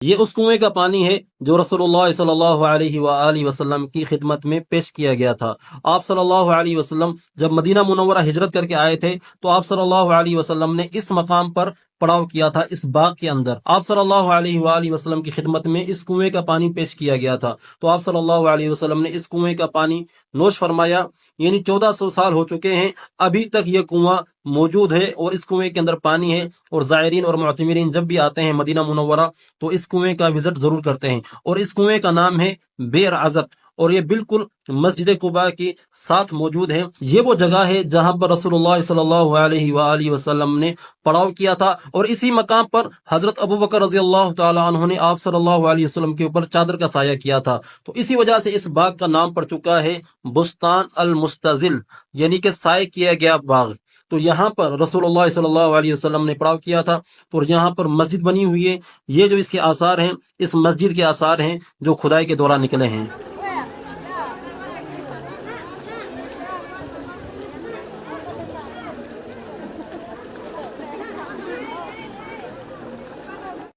یہ اس کنویں کا پانی ہے جو رسول اللہ صلی اللہ علیہ وآلہ وسلم کی خدمت میں پیش کیا گیا تھا۔ آپ صلی اللہ علیہ وسلم جب مدینہ منورہ ہجرت کر کے آئے تھے تو آپ صلی اللہ علیہ وسلم نے اس مقام پر پڑاؤ کیا تھا، اس باغ کے اندر آپ صلی اللہ علیہ وآلہ وسلم کی خدمت میں اس کنویں کا پانی پیش کیا گیا تھا۔ تو آپ صلی اللہ علیہ وسلم نے اس کنویں کا پانی نوش فرمایا، یعنی 1400 سال ہو چکے ہیں، ابھی تک یہ کنواں موجود ہے اور اس کنویں کے اندر پانی ہے، اور زائرین اور معتمرین جب بھی آتے ہیں مدینہ منورہ تو اس کنویں کا وزٹ ضرور کرتے ہیں، اور اس کنویں کا نام ہے بئر عزت، اور یہ بالکل مسجد قباء کے ساتھ موجود ہے۔ یہ وہ جگہ ہے جہاں پر رسول اللہ صلی اللہ علیہ وآلہ وسلم نے پڑاؤ کیا تھا، اور اسی مقام پر حضرت ابوبکر رضی اللہ تعالی عنہ نے آپ صلی اللہ علیہ وسلم کے اوپر چادر کا سایہ کیا تھا۔ تو اسی وجہ سے اس باغ کا نام پڑ چکا ہے بستان المستظل، یعنی کہ سائے کیا گیا باغ۔ تو یہاں پر رسول اللہ صلی اللہ علیہ وسلم نے پڑاؤ کیا تھا، تو یہاں پر مسجد بنی ہوئی ہے۔ یہ جو اس کے آثار ہیں، اس مسجد کے آثار ہیں جو کھدائی کے دوران نکلے ہیں۔